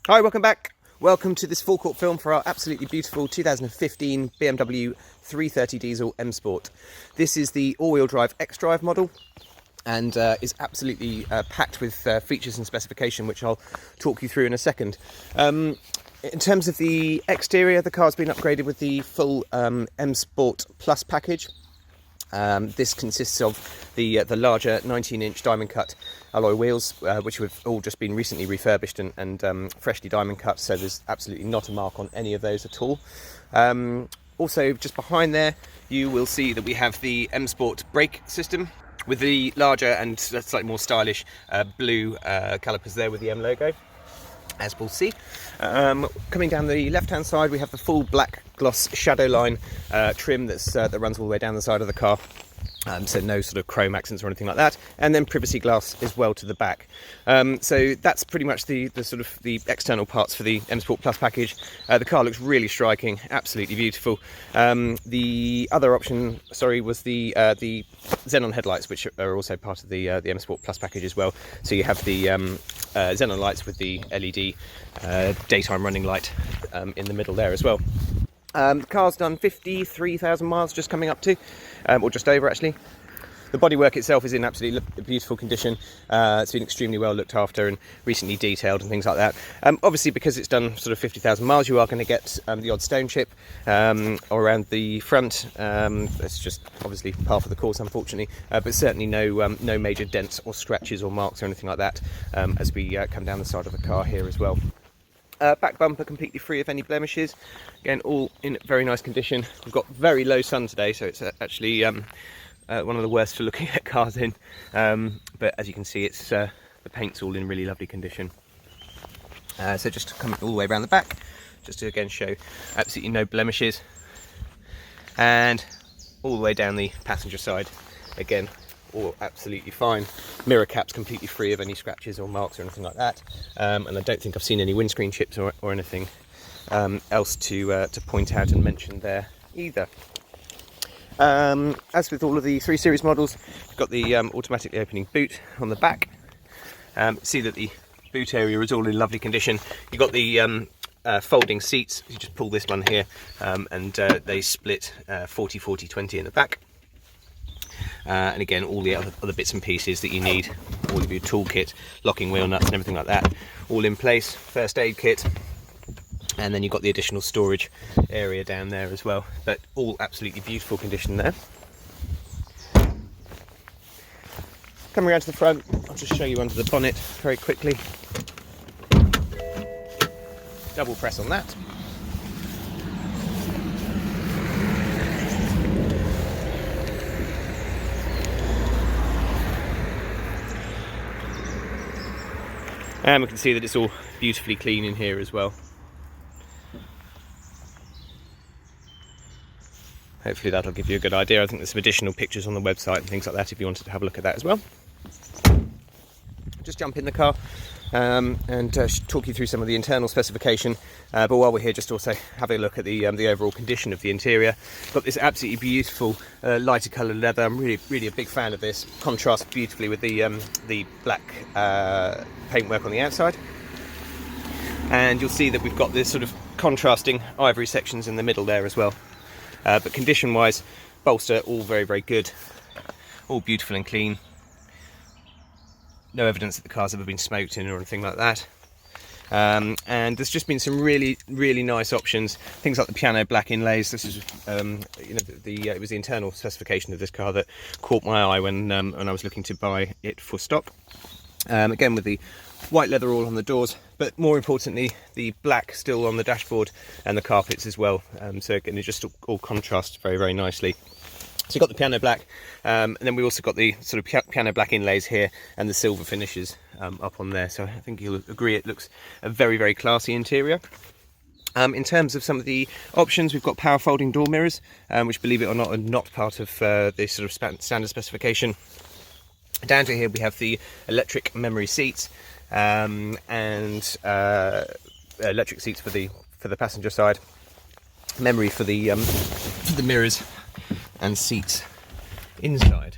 Hi, welcome back. Welcome to this Forecourt film for our absolutely beautiful 2015 BMW 330 diesel M Sport. This is the all-wheel drive XDrive model and is absolutely packed with features and specification, which I'll talk you through in a second. In terms of the exterior, the car's been upgraded with the full M Sport Plus package. This consists of the larger 19-inch diamond cut alloy wheels, which have all just been recently refurbished and freshly diamond cut, so there's absolutely not a mark on any of those at all. Also, just behind there, you will see that we have the M Sport brake system with the larger and slightly more stylish blue calipers there with the M logo, as we'll see. Coming down the left-hand side, we have the full black gloss shadow line trim that runs all the way down the side of the car. So no sort of chrome accents or anything like that, and then privacy glass as well to the back. So that's pretty much the sort of the external parts for the M Sport Plus package. The car looks really striking, absolutely beautiful. The other option, was the Xenon headlights, which are also part of the M Sport Plus package as well. So you have the Xenon lights with the LED daytime running light in the middle there as well. The car's done 53,000 miles, just coming up to, or just over actually. The bodywork itself is in absolutely beautiful condition. It's been extremely well looked after and recently detailed and things like that. Obviously, because it's done sort of 50,000 miles, you are going to get the odd stone chip around the front. It's just obviously par for the course, unfortunately, but certainly no major dents or scratches or marks or anything like that as we come down the side of the car here as well. Back bumper completely free of any blemishes. Again, all in very nice condition. We've got very low sun today, so it's actually one of the worst for looking at cars in. But as you can see, it's the paint's all in really lovely condition. So just coming all the way around the back, just to again show absolutely no blemishes. And all the way down the passenger side, again, all absolutely fine. Mirror caps completely free of any scratches or marks or anything like that, and I don't think I've seen any windscreen chips or anything else to point out and mention there either. As with all of the 3 Series models, you've got the automatically opening boot on the back. See that the boot area is all in lovely condition. You've got the folding seats. You just pull this one here and they split 40-40-20 in the back. And again, all the other bits and pieces that you need, all of your toolkit, locking wheel nuts and everything like that, all in place. First aid kit, and then you've got the additional storage area down there as well, but all absolutely beautiful condition there. Coming around to the front, I'll just show you under the bonnet very quickly. Double press on that. And we can see that it's all beautifully clean in here as well. Hopefully that'll give you a good idea. I think there's some additional pictures on the website and things like that if you wanted to have a look at that as well. Just jump in the car and talk you through some of the internal specification. But while we're here, just also have a look at the overall condition of the interior. Got this absolutely beautiful lighter coloured leather. I'm really a big fan of this. Contrasts beautifully with the black paintwork on the outside. And you'll see that we've got this sort of contrasting ivory sections in the middle there as well. But condition-wise, bolster all very good. All beautiful and clean. No evidence that the car's ever been smoked in or anything like that. And there's just been some really nice options. Things like the piano black inlays. This is, it was the internal specification of this car that caught my eye when I was looking to buy it for stock. Again, with the white leather all on the doors, but more importantly, the black still on the dashboard and the carpets as well. So again, it just all contrasts very nicely. So you've got the piano black, and then we also got the sort of piano black inlays here and the silver finishes up on there. So I think you'll agree it looks a very classy interior. In terms of some of the options, we've got power folding door mirrors, which, believe it or not, are not part of the sort of standard specification. Down to here we have the electric memory seats and electric seats for the passenger side, memory for the mirrors and seats inside.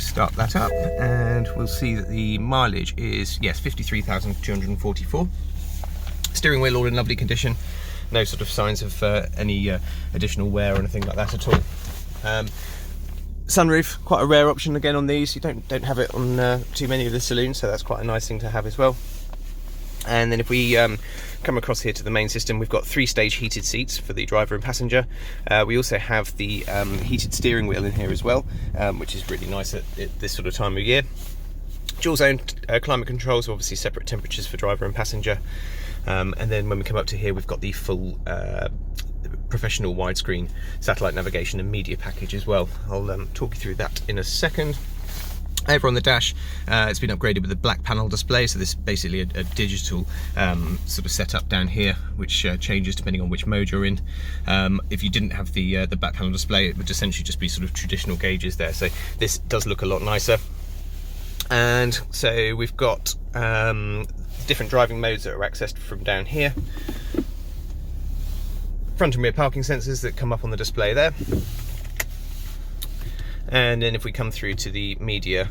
start that up, and we'll see that the mileage is, yes, 53,244. Steering wheel all in lovely condition, no sort of signs of any additional wear or anything like that at all. Sunroof, quite a rare option again on these. You don't have it on too many of the Saloons, so that's quite a nice thing to have as well. And then if we come across here to the main system, we've got 3-stage heated seats for the driver and passenger. We also have the heated steering wheel in here as well, which is really nice at this sort of time of year. Dual zone climate controls, obviously separate temperatures for driver and passenger. And then when we come up to here, we've got the full professional widescreen satellite navigation and media package as well. I'll talk you through that in a second. Over on the dash, it's been upgraded with a black panel display, so this is basically a digital sort of setup down here, which changes depending on which mode you're in. If you didn't have the black panel display, it would essentially just be sort of traditional gauges there, so this does look a lot nicer. And so we've got different driving modes that are accessed from down here. Front and rear parking sensors that come up on the display there. And then if we come through to the media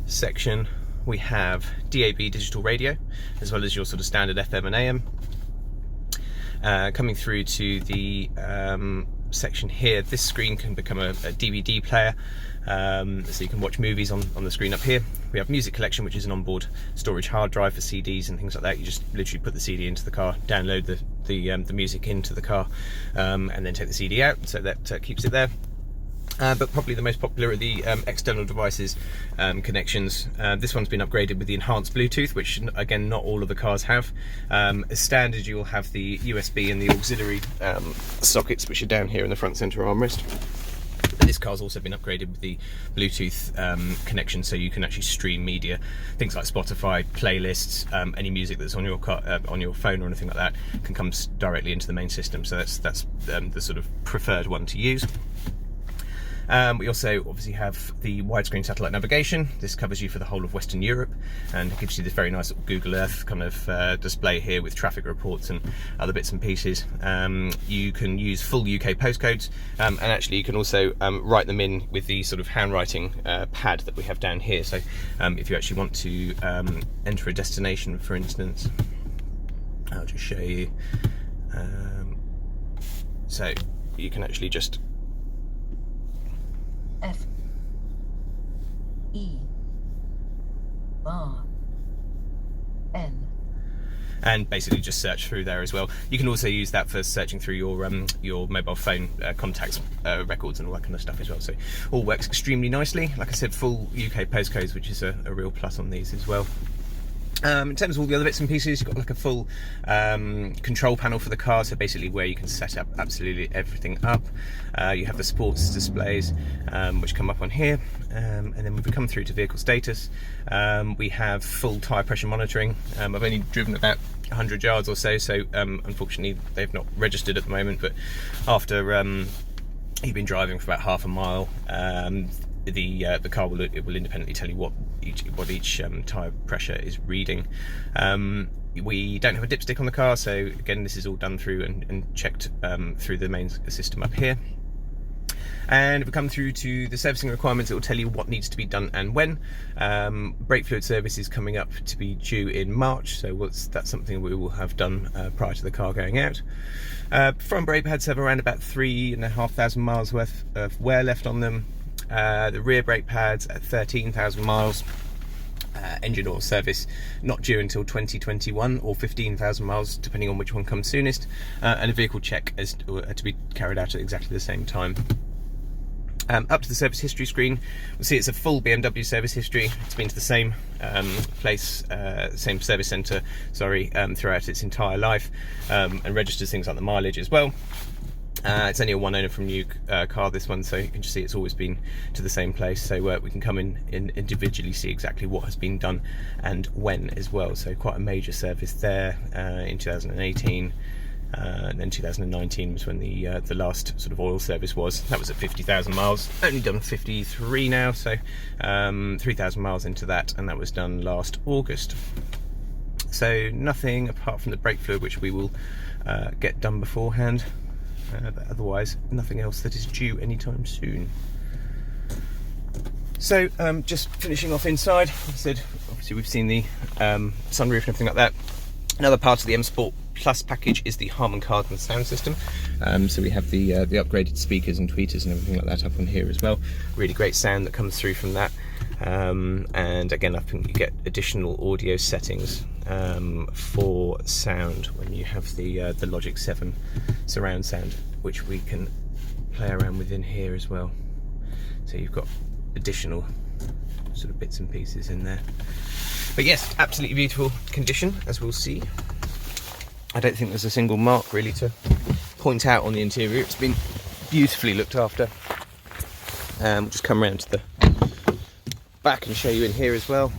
section, we have DAB digital radio, as well as your sort of standard FM and AM. Coming through to the section here, this screen can become a DVD player, so you can watch movies on the screen up here. We have music collection, which is an onboard storage hard drive for CDs and things like that. You just literally put the CD into the car, download the music into the car, and then take the CD out, so that keeps it there. But probably the most popular are the external devices connections. This one's been upgraded with the enhanced Bluetooth, which again not all of the cars have. As standard, you will have the USB and the auxiliary sockets, which are down here in the front centre armrest. This car's also been upgraded with the Bluetooth connection, so you can actually stream media, things like Spotify, playlists, any music that's on your car, on your phone or anything like that, can come directly into the main system. So that's the sort of preferred one to use. We also obviously have the widescreen satellite navigation. This covers you for the whole of Western Europe, and it gives you this very nice Google Earth kind of display here with traffic reports and other bits and pieces. You can use full UK postcodes, and actually you can also write them in with the sort of handwriting pad that we have down here. So if you actually want to enter a destination, for instance, I'll just show you. So you can actually just F-E-R-N and basically just search through there as well. You can also use that for searching through your mobile phone contacts, records and all that kind of stuff as well. So all works extremely nicely. Like I said, full UK postcodes, which is a real plus on these as well. In terms of all the other bits and pieces, you've got like a full control panel for the car, so basically where you can set up absolutely everything up. You have the sports displays, which come up on here, and then when we come through to vehicle status, we have full tyre pressure monitoring. I've only driven about 100 yards or so, unfortunately they've not registered at the moment, but after you've been driving for about half a mile, the car will independently tell you what each tyre pressure is reading. We don't have a dipstick on the car, so again this is all done through and checked through the main system up here. And if we come through to the servicing requirements, it will tell you what needs to be done and when. Brake fluid service is coming up to be due in March, so that's something we will have done prior to the car going out. Front brake pads have around about 3,500 miles worth of wear left on them. The rear brake pads at 13,000 miles. Engine oil service not due until 2021 or 15,000 miles, depending on which one comes soonest. And a vehicle check is to be carried out at exactly the same time. Up to the service history screen, we'll see it's a full BMW service history. It's been to the same place, same service centre, throughout its entire life, and registers things like the mileage as well. It's only a one owner from new car, this one, so you can just see it's always been to the same place, so we can come in and individually see exactly what has been done and when as well. So quite a major service there in 2018, and then 2019 was when the last sort of oil service was. That was at 50,000 miles, only done 53 now, so 3,000 miles into that, and that was done last August. So nothing apart from the brake fluid, which we will get done beforehand. But otherwise, nothing else that is due anytime soon. So just finishing off inside, like I said, obviously we've seen the sunroof and everything like that. Another part of the M Sport Plus package is the Harman Kardon sound system. So we have the upgraded speakers and tweeters and everything like that up on here as well. Really great sound that comes through from that. And again, I think you get additional audio settings for sound when you have the Logic 7 surround sound, which we can play around within here as well. So you've got additional sort of bits and pieces in there. But yes, absolutely beautiful condition, as we'll see. I don't think there's a single mark really to point out on the interior. It's been beautifully looked after. We'll just come around to the back and show you in here as well.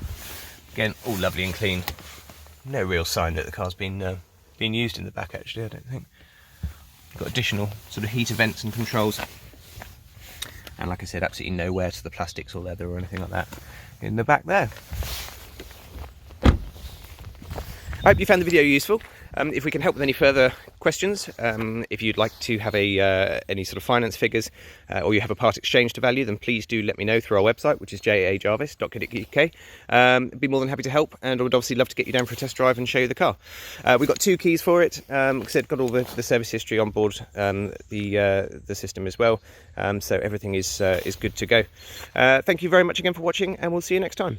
Again, all lovely and clean. No real sign that the car's been used in the back, actually, I don't think. Got additional sort of heater vents and controls. And like I said, absolutely no wear to the plastics or leather or anything like that in the back there. I hope you found the video useful. If we can help with any further questions, if you'd like to have any sort of finance figures or you have a part exchange to value, then please do let me know through our website, which is jajarvis.co.uk. I'd be more than happy to help, and I would obviously love to get you down for a test drive and show you the car. We've got 2 keys for it. Like I said, got all the service history on board the system as well, so everything is good to go. Thank you very much again for watching, and we'll see you next time.